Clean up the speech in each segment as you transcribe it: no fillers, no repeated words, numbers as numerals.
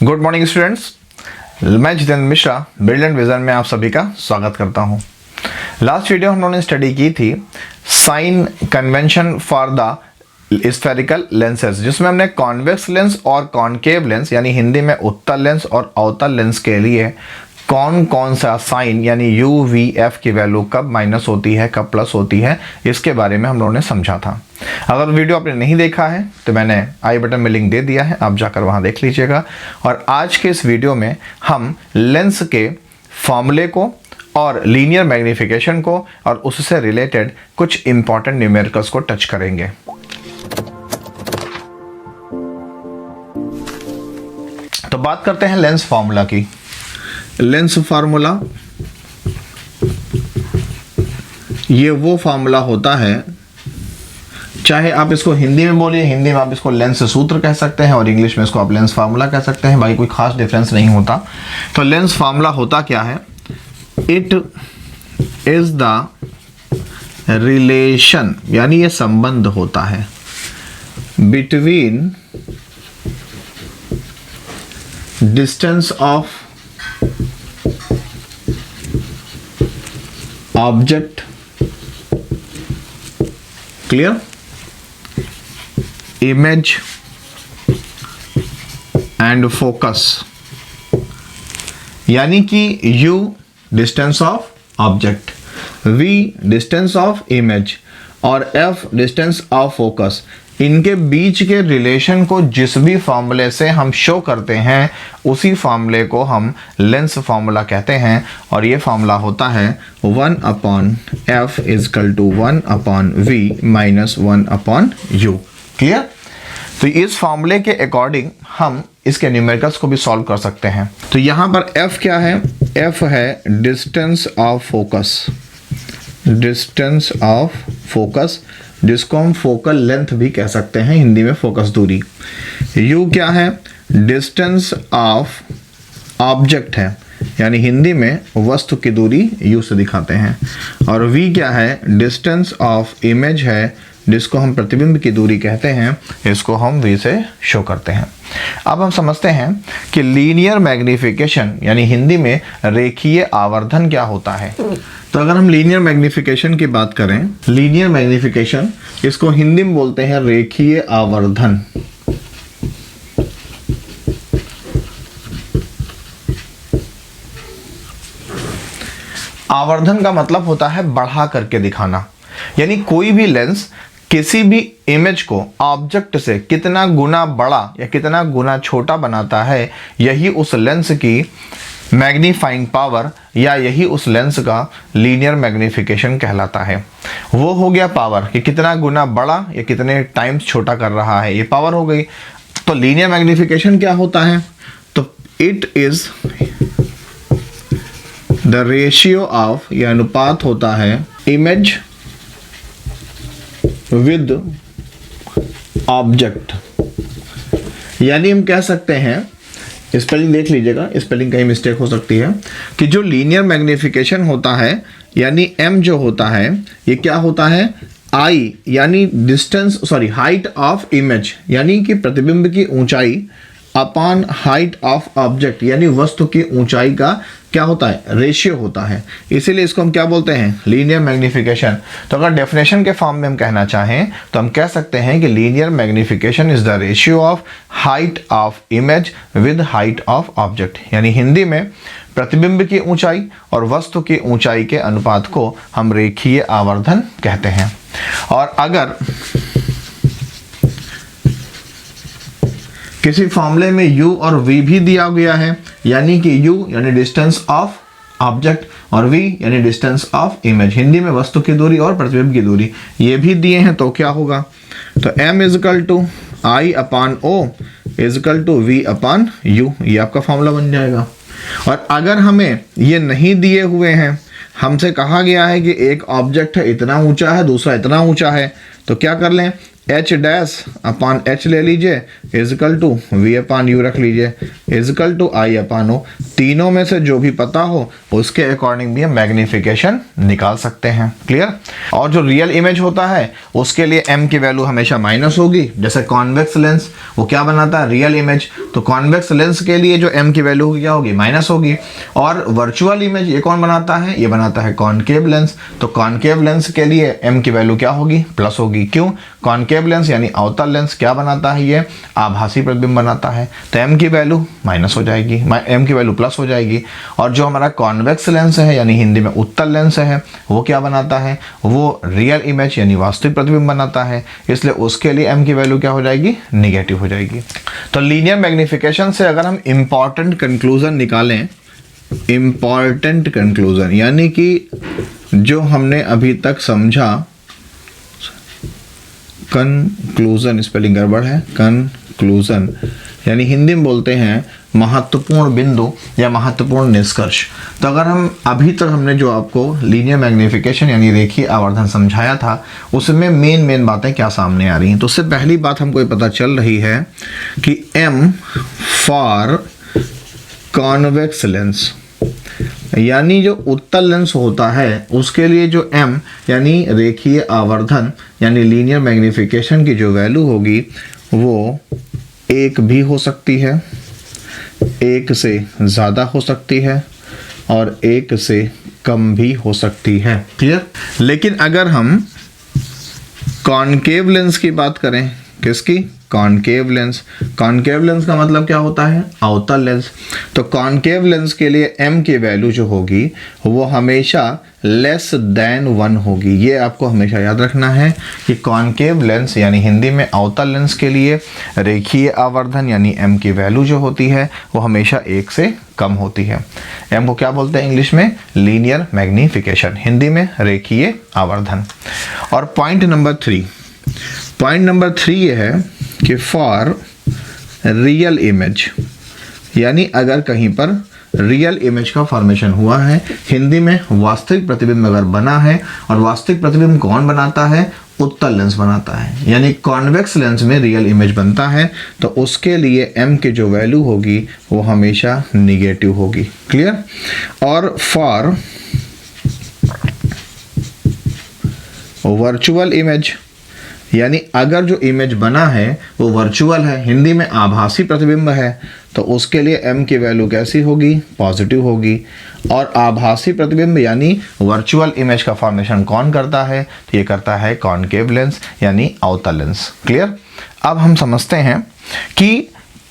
Good morning students, मैं Jitendra Mishra brilliant vision में आप सभी का स्वागत करता हूं। लास्ट वीडियो हम लोगों ने स्टडी की थी sign convention for the spherical lenses, जिसमें हमने कॉन्वेक्स लेंस और कॉनकेव लेंस यानी हिंदी में उत्तल लेंस और अवतल लेंस के लिए कौन कौन सा साइन यानी यू वी एफ की वैल्यू कब माइनस होती है कब प्लस होती है इसके बारे में हम लोगों ने समझा था। अगर वीडियो आपने नहीं देखा है तो मैंने आई बटन में लिंक दे दिया है, आप जाकर वहां देख लीजिएगा। और आज के इस वीडियो में हम लेंस के फॉर्मूले को और लीनियर मैग्निफिकेशन को और उससे रिलेटेड कुछ इंपॉर्टेंट न्यूमेरिकल्स को टच करेंगे। तो बात करते हैं लेंस फार्मूला की। लेंस फार्मूला ये वो फार्मूला होता है, चाहे आप इसको हिंदी में बोलिए, हिंदी में आप इसको लेंस सूत्र कह सकते हैं और इंग्लिश में इसको आप लेंस फार्मूला कह सकते हैं, भाई कोई खास डिफरेंस नहीं होता। तो लेंस फार्मूला होता क्या है? इट इज द रिलेशन यानी ये संबंध होता है between distance of object, clear, image and focus, यानी कि u distance of object, v distance of image और f डिस्टेंस ऑफ फोकस, इनके बीच के रिलेशन को जिस भी फॉर्मूले से हम शो करते हैं उसी फॉर्मूले को हम लेंस फार्मूला कहते हैं। और ये फार्मूला होता है 1/f = 1/v - 1/u। क्लियर? तो इस फार्मूले के अकॉर्डिंग हम इसके न्यूमेरिकल्स को भी सॉल्व कर सकते हैं। तो यहाँ पर f क्या है? f है distance of focus, distance of focus जिसको हम फोकल लेंथ भी कह सकते हैं, हिंदी में फोकस दूरी। u क्या है? डिस्टेंस ऑफ ऑब्जेक्ट है, यानी हिंदी में वस्तु की दूरी u से दिखाते हैं। और v क्या है? डिस्टेंस ऑफ इमेज है, जिसको हम प्रतिबिंब की दूरी कहते हैं, इसको हम v से शो करते हैं। अब हम समझते हैं कि लीनियर मैग्निफिकेशन यानी हिंदी में रेखीय आवर्धन क्या होता है। तो अगर हम लीनियर मैग्निफिकेशन की बात करें, लीनियर मैग्निफिकेशन इसको हिंदी में बोलते हैं रेखीय आवर्धन। आवर्धन का मतलब होता है बढ़ा करके दिखाना, यानी कोई भी लेंस किसी भी इमेज को ऑब्जेक्ट से कितना गुना बड़ा या कितना गुना छोटा बनाता है, यही उस लेंस की मैग्नीफाइंग पावर या यही उस लेंस का लीनियर मैग्निफिकेशन कहलाता है। वो हो गया पावर कि कितना गुना बड़ा या कितने टाइम्स छोटा कर रहा है, ये पावर हो गई। तो लीनियर मैग्निफिकेशन क्या होता है? तो it is the ratio of, यह अनुपात होता है इमेज विद ऑब्जेक्ट। यानी हम कह सकते हैं, स्पेलिंग देख लीजिएगा, स्पेलिंग कहीं मिस्टेक हो सकती है, कि जो लीनियर मैग्निफिकेशन होता है यानी m जो होता है ये क्या होता है? I यानी डिस्टेंस हाइट ऑफ इमेज यानी कि प्रतिबिंब की ऊंचाई अपॉन हाइट ऑफ ऑब्जेक्ट यानी वस्तु की ऊंचाई का क्या होता है? रेशियो होता है। इसीलिए इसको हम क्या बोलते हैं? Linear magnification. तो अगर डेफिनेशन के फॉर्म में हम कहना चाहें तो हम कह सकते हैं कि linear magnification is the ratio of height of image with height of object, यानी हिंदी में प्रतिबिंब की ऊंचाई और वस्तु की ऊंचाई के अनुपात को हम रेखीय आवर्धन कहते हैं। और अगर किसी फॉर्मूले में u और v भी दिया गया है, यानी कि u यानी डिस्टेंस ऑफ ऑब्जेक्ट और v यानी डिस्टेंस ऑफ इमेज, हिंदी में वस्तु की दूरी और प्रतिबिंब की दूरी, ये भी दिए हैं, तो क्या होगा? तो m = I/O = v/u, ये आपका फॉर्मूला बन जाएगा। और अगर हमें ये नहीं दिए हुए हैं, हमसे कहा गया है कि एक ऑब्जेक्ट है इतना ऊंचा है, दूसरा इतना ऊंचा है, तो क्या कर लें? एच डैश अपान एच ले लीजिए is equal to V upon U रख लीजिए इजकल टू आई अपान ओ। तीनों में से जो भी पता हो उसके अकॉर्डिंग भी हम मैग्नीफिकेशन निकाल सकते हैं। क्लियर। और जो रियल इमेज होता है उसके लिए m की वैल्यू हमेशा माइनस होगी। जैसे कॉन्वेक्स लेंस वो क्या बनाता है, रियल इमेज, तो कॉन्वेक्स लेंस के लिए जो m की वैल्यू क्या होगी, माइनस होगी। और वर्चुअल इमेज ये कौन बनाता है, ये बनाता है कॉनकेव लेंस, तो कॉनकेव लेंस के लिए m की वैल्यू क्या होगी, प्लस होगी। क्यों, कॉनकेव लेंस यानी अवतल लेंस क्या बनाता है, ये आभासी प्रतिबिंब बनाता है, तो m की वैल्यू माइनस हो जाएगी, m की वैल्यू प्लस हो जाएगी। और जो हमारा कॉन्वेक्स लेंस है यानी हिंदी में उत्तल लेंस है वो क्या बनाता है, वो रियल इमेज यानी वास्तविक प्रतिबिंब बनाता है, इसलिए उसके लिए m की वैल्यू क्या हो जाएगी, निगेटिव हो जाएगी। तो लीनियर मैग्निफिकेशन से अगर हम इंपॉर्टेंट कंक्लूजन निकालें, इंपॉर्टेंट कंक्लूजन यानी कि जो हमने अभी तक समझा, कंक्लूजन स्पेलिंग गड़बड़ है, कंक्लूजन यानी हिंदी में बोलते हैं महत्वपूर्ण बिंदु या महत्वपूर्ण निष्कर्ष। तो अगर हम अभी तक हमने जो आपको लीनियर मैग्निफिकेशन यानी रेखीय आवर्धन समझाया था उसमें मेन बातें क्या सामने आ रही हैं, तो उससे पहली बात हमको ये पता चल रही है कि m फॉर कॉन्वेक्स लेंस यानी जो उत्तल लेंस होता है उसके लिए जो m यानी रेखीय आवर्धन यानी लीनियर मैग्निफिकेशन की जो वैल्यू होगी वो 1 भी हो सकती है, 1 से ज़्यादा हो सकती है और 1 से कम भी हो सकती है। क्लियर। लेकिन अगर हम कॉनकेव लेंस की बात करें, किसकी, कॉनकेव लेंस, कॉनकेव लेंस का मतलब क्या होता है, अवतल लेंस, तो कॉनकेव लेंस के लिए m की वैल्यू जो होगी वो हमेशा लेस देन 1 होगी। ये आपको हमेशा याद रखना है कि कॉनकेव लेंस यानी हिंदी में अवतल लेंस के लिए रेखीय आवर्धन यानी m की वैल्यू जो होती है वो हमेशा 1 से कम होती है। m को क्या बोलते हैं इंग्लिश में, लीनियर मैग्निफिकेशन, हिंदी में रेखीय आवर्धन। और पॉइंट नंबर 3 ये है कि फॉर रियल इमेज यानी अगर कहीं पर रियल इमेज का फॉर्मेशन हुआ है, हिंदी में वास्तविक प्रतिबिंब अगर बना है, और वास्तविक प्रतिबिंब कौन बनाता है, उत्तल लेंस बनाता है, यानी कॉन्वेक्स लेंस में रियल इमेज बनता है, तो उसके लिए m की जो वैल्यू होगी वो हमेशा निगेटिव होगी। क्लियर। और फॉर वर्चुअल इमेज यानी अगर जो इमेज बना है वो वर्चुअल है, हिंदी में आभासी प्रतिबिंब है, तो उसके लिए m की वैल्यू कैसी होगी, पॉजिटिव होगी। और आभासी प्रतिबिंब यानी वर्चुअल इमेज का फॉर्मेशन कौन करता है, तो ये करता है कॉनकेव लेंस यानी अवतल लेंस। क्लियर। अब हम समझते हैं कि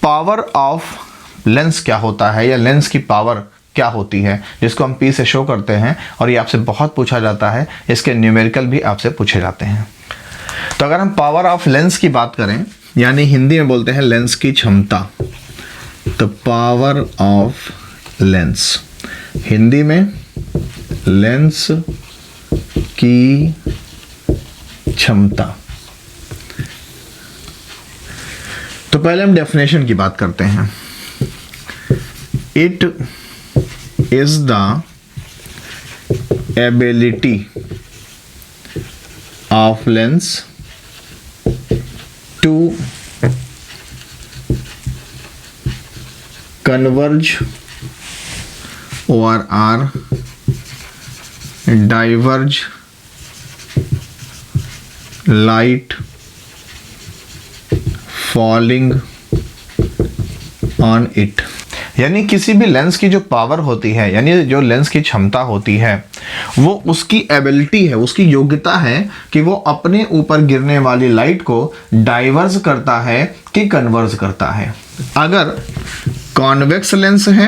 पावर ऑफ लेंस क्या होता है या लेंस की पावर क्या होती है, जिसको हम P से शो करते हैं, और ये आपसे बहुत पूछा जाता है, इसके न्यूमेरिकल भी आपसे पूछे जाते हैं। तो अगर हम पावर ऑफ लेंस की बात करें यानी हिंदी में बोलते हैं लेंस की क्षमता, तो पावर ऑफ लेंस हिंदी में लेंस की क्षमता। तो पहले हम डेफिनेशन की बात करते हैं। It is the ability of lens to converge or diverge light falling on it। यानी किसी भी लेंस की जो पावर होती है यानी जो लेंस की क्षमता होती है वो उसकी एबिलिटी है, उसकी योग्यता है कि वो अपने ऊपर गिरने वाली लाइट को डाइवर्ज करता है कि कन्वर्ज करता है। अगर कॉन्वेक्स लेंस है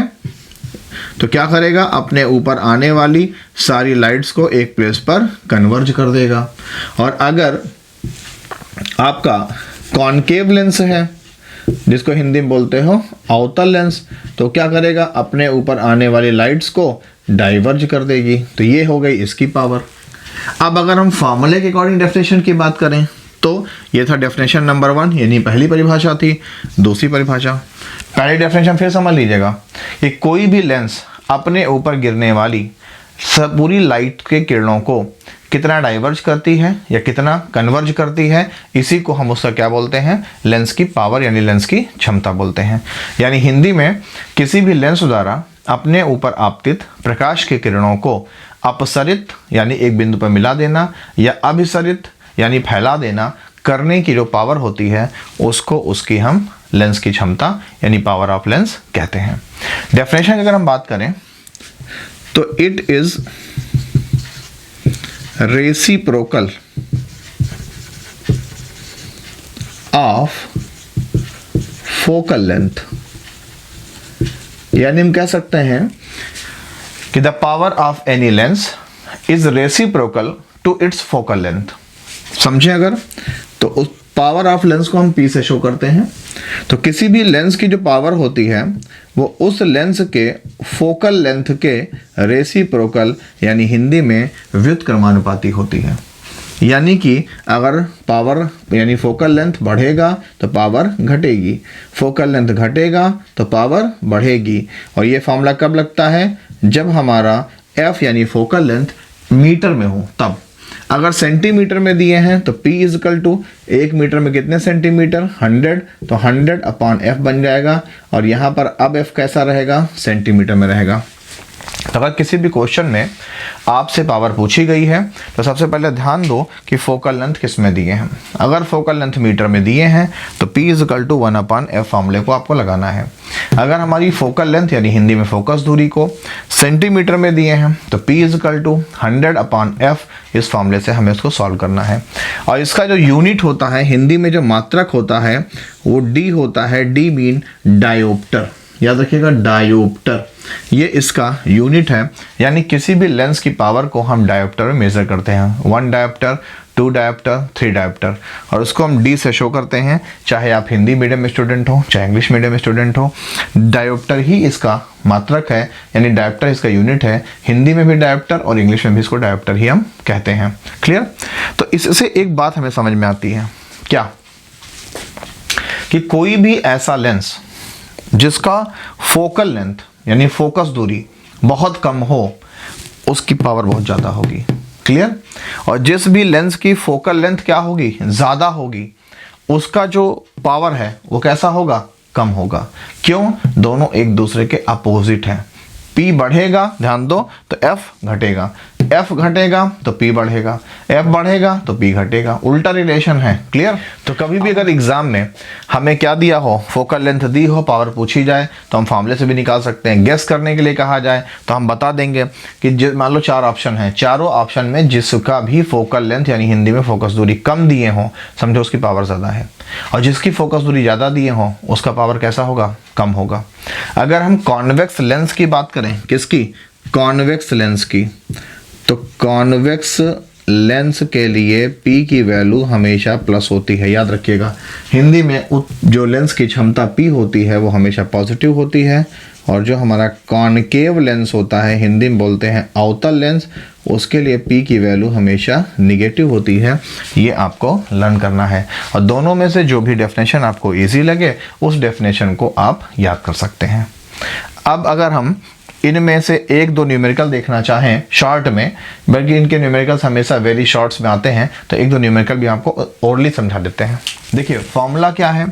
तो क्या करेगा, अपने ऊपर आने वाली सारी लाइट्स को एक प्लेस पर कन्वर्ज कर देगा। और अगर आपका कॉनकेव लेंस है जिसको हिंदी में बोलते हो अवतल लेंस, तो क्या करेगा, अपने ऊपर आने वाली लाइट्स को डाइवर्ज कर देगी। तो ये हो गई इसकी पावर। अब अगर हम फॉर्मूले के अकॉर्डिंग डेफिनेशन की बात करें तो ये था डेफिनेशन नंबर 1 यानी पहली परिभाषा थी। दूसरी परिभाषा, पहली डेफिनेशन फिर समझ लीजिएगा कि कोई भी लेंस अपने ऊपर गिरने वाली पूरी लाइट के किरणों को कितना डाइवर्ज करती है या कितना कन्वर्ज करती है, इसी को हम उसका क्या बोलते हैं, लेंस की पावर यानी लेंस की क्षमता बोलते हैं। यानी हिंदी में किसी भी लेंस द्वारा अपने ऊपर आपतित प्रकाश की किरणों को अपसरित यानी एक बिंदु पर मिला देना या अभिसरित यानी फैला देना करने की जो पावर होती है उसको उसकी हम लेंस की क्षमता यानी पावर ऑफ लेंस कहते हैं। डेफिनेशन की अगर हम बात करें तो it is reciprocal of focal length, यानी हम कह सकते हैं कि the power of any lens is reciprocal to its focal length. समझे अगर, तो उस पावर ऑफ लेंस को हम P से शो करते हैं। तो किसी भी लेंस की जो पावर होती है वो उस लेंस के फोकल लेंथ के रेसिप्रोकल यानी हिंदी में व्युत्क्रमानुपाती होती है। यानी कि अगर पावर यानी फोकल लेंथ बढ़ेगा तो पावर घटेगी, फोकल लेंथ घटेगा तो पावर बढ़ेगी। और ये फॉर्मूला कब लगता है, जब हमारा F यानी फोकल लेंथ मीटर में हो तब। अगर सेंटीमीटर में दिए हैं तो P इजकल टू 1 मीटर में कितने सेंटीमीटर, 100, तो 100 अपॉन F बन जाएगा। और यहाँ पर अब F कैसा रहेगा, सेंटीमीटर में रहेगा। तो अगर किसी भी क्वेश्चन में आपसे पावर पूछी गई है तो सबसे पहले ध्यान दो कि फोकल लेंथ किस में दिए हैं। अगर फोकल लेंथ मीटर में दिए हैं तो P is equal to 1 upon F फॉर्मूले को आपको लगाना है। अगर हमारी फोकल लेंथ यानी हिंदी में फोकस दूरी को सेंटीमीटर में दिए हैं तो P is equal to 100 upon F, इस फॉर्मूले से हमें उसको सॉल्व करना है। और इसका जो यूनिट होता है हिंदी में, जो मात्रक होता है वो D होता है। D मीन डायोप्टर, याद रखिएगा डायोप्टर, ये इसका यूनिट है। यानी किसी भी लेंस की पावर को हम डायोप्टर में मेजर करते हैं, 1 डायोप्टर, 2 डायोप्टर, 3 डायोप्टर, और उसको हम D से शो करते हैं। चाहे आप हिंदी मीडियम में स्टूडेंट हो चाहे इंग्लिश मीडियम में स्टूडेंट हो, डायोप्टर ही इसका मात्रक है, यानी डायोप्टर इसका यूनिट है। हिंदी में भी डायोप्टर और इंग्लिश में भी इसको डायोप्टर ही हम कहते हैं। क्लियर। तो इससे एक बात हमें समझ में आती है क्या, कि कोई भी ऐसा लेंस जिसका फोकल लेंथ यानी फोकस दूरी बहुत कम हो उसकी पावर बहुत ज़्यादा होगी। क्लियर। और जिस भी लेंस की फोकल लेंथ क्या होगी, ज़्यादा होगी, उसका जो पावर है वो कैसा होगा, कम होगा। क्यों, दोनों एक दूसरे के अपोजिट हैं। P बढ़ेगा, ध्यान दो, तो F घटेगा, F घटेगा तो P बढ़ेगा, F बढ़ेगा तो P घटेगा, उल्टा रिलेशन है। क्लियर। तो कभी भी अगर एग्जाम में हमें क्या दिया हो, फोकल लेंथ दी हो, पावर पूछी जाए तो हम फॉर्मूले से भी निकाल सकते हैं। गेस करने के लिए कहा जाए तो हम बता देंगे कि मान लो 4 ऑप्शन हैं, चारों ऑप्शन में जिसका भी फोकल लेंथ यानी हिंदी में फोकस दूरी कम दिए हों, समझो उसकी पावर ज़्यादा है, और जिसकी फोकस दूरी ज़्यादा दिए हों उसका पावर कैसा होगा, कम होगा। अगर हम कॉन्वेक्स लेंस की बात करें, किसकी, कॉन्वेक्स लेंस की, तो कॉन्वेक्स लेंस के लिए P की वैल्यू हमेशा प्लस होती है। याद रखिएगा, हिंदी में जो लेंस की क्षमता P होती है वो हमेशा पॉजिटिव होती है, और जो हमारा कॉनकेव लेंस होता है, हिंदी में बोलते हैं अवतल लेंस, उसके लिए P की वैल्यू हमेशा निगेटिव होती है। ये आपको लर्न करना है, और दोनों में से जो भी डेफिनेशन आपको ईजी लगे उस डेफिनेशन को आप याद कर सकते हैं। अब अगर हम इनमें से 1-2 न्यूमेरिकल देखना चाहें शॉर्ट में, बल्कि इनके न्यूमेरिकल्स हमेशा वेरी शॉर्ट्स में आते हैं, तो 1-2 न्यूमेरिकल भी आपको ओरली समझा देते हैं। देखिए फॉर्मूला क्या है,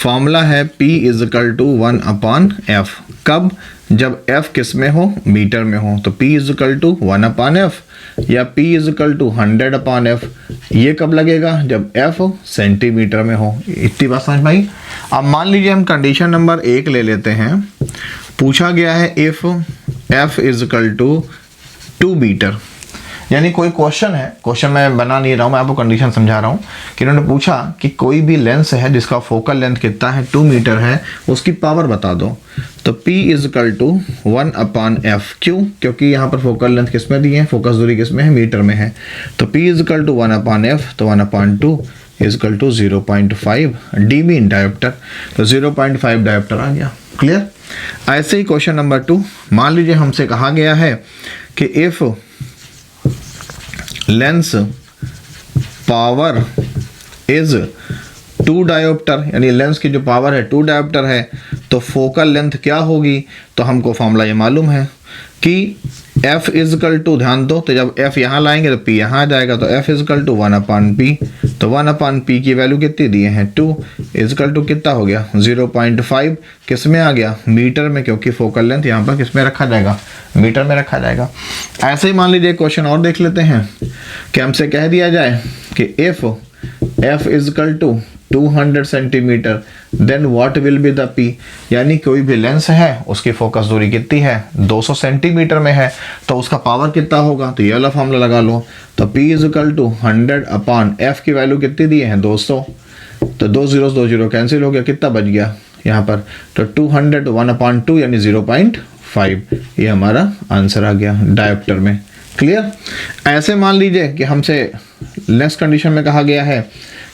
फॉर्मूला है P is equal to 1 upon F। कब, जब F किस में हो, मीटर में हो, तो P is equal to 1 upon F, या P is equal to 100 upon F। ये कब लगेगा, जब F सेंटीमीटर में हो। इतनी बात समझ में आई। अब मान लीजिए हम कंडीशन नंबर 1 ले लेते हैं। पूछा गया है if F is equal to 2 metre, यानी कोई क्वेश्चन है, क्वेश्चन मैं बना नहीं रहा हूँ, मैं आपको कंडीशन समझा रहा हूँ कि इन्होंने पूछा कि कोई भी लेंस है जिसका फोकल लेंथ कितना है, 2 मीटर है, उसकी पावर बता दो। तो P is equal to 1 upon F। क्यों, क्योंकि यहाँ पर फोकल लेंथ किस में दी है, फोकस दूरी किस में है, मीटर में है। तो P is equal to 1 upon F, तो 1 upon 2 is equal to 0.5। D mean dioptre, तो 0.5 डायोप्टर आ गया। क्लियर। ऐसे ही क्वेश्चन नंबर 2, मान लीजिए हमसे कहा गया है कि if lens power is 2 dioptre, यानी लेंस की जो पावर है 2 डायोप्टर है, तो फोकल लेंथ क्या होगी। तो हमको फॉर्मूला ये मालूम है कि F इजकल टू, ध्यान दो, तो जब F यहाँ लाएंगे तो P यहाँ आ जाएगा, तो F इजकल टू 1/P, तो 1/P की वैल्यू कितनी दिए हैं 2, इजकल टू कितना हो गया 0.5, किस में आ गया मीटर में, क्योंकि फोकल लेंथ यहाँ पर किस में रखा जाएगा, मीटर में रखा जाएगा। ऐसे ही मान लीजिए क्वेश्चन और देख लेते हैं कि हमसे कह दिया जाए कि if F is equal to 200 centimetre then what will be the P, यानी कोई भी लेंस है उसकी फोकस दूरी कितनी है 200 सेंटीमीटर में है, तो उसका पावर कितना होगा, तो ये वाला फॉर्मूला लगा लो, तो P इजकल टू 100/F की वैल्यू कितनी दी है 200, तो 2 0 कैंसिल हो गया, कितना बच गया यहाँ पर, तो 200 1/2 यानी 0.5, ये हमारा आंसर आ गया डायोप्टर में। क्लियर। ऐसे मान लीजिए कि हमसे नेक्स्ट कंडीशन में कहा गया है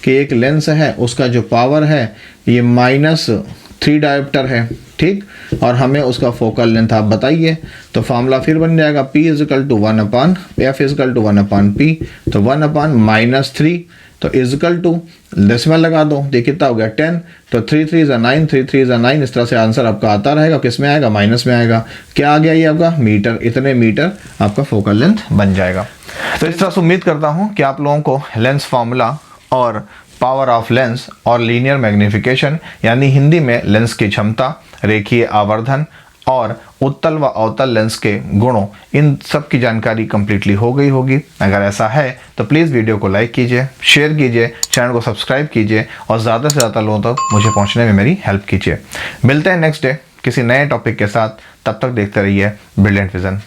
कि एक लेंस है उसका जो पावर है ये -3 डायोप्टर है, ठीक, और हमें उसका फोकल लेंथ आप बताइए, तो फार्मूला फिर बन जाएगा P is equal to 1/F is equal to 1/P, तो 1/-3, तो इजकल टू डेसिमल लगा दो, ये कितना हो गया 10, तो 3 3 is 9, 3 3 is 9, इस तरह से आंसर आपका आता रहेगा, किस में आएगा माइनस में आएगा, क्या आ गया ये आपका मीटर, इतने मीटर आपका फोकल लेंथ बन जाएगा। तो इस तरह से उम्मीद करता हूँ कि आप लोगों को लेंस फार्मूला और पावर ऑफ लेंस और लीनियर मैग्नीफिकेशन यानी हिंदी में लेंस की क्षमता, रेखीय आवर्धन और उत्तल व अवतल लेंस के गुणों, इन सब की जानकारी कंप्लीटली हो गई होगी। अगर ऐसा है तो प्लीज़ वीडियो को लाइक कीजिए, शेयर कीजिए, चैनल को सब्सक्राइब कीजिए और ज़्यादा से ज़्यादा लोगों तक मुझे पहुंचने में मेरी हेल्प कीजिए। मिलते हैं नेक्स्ट डे किसी नए टॉपिक के साथ, तब तक देखते रहिए ब्रिलियंट विजन।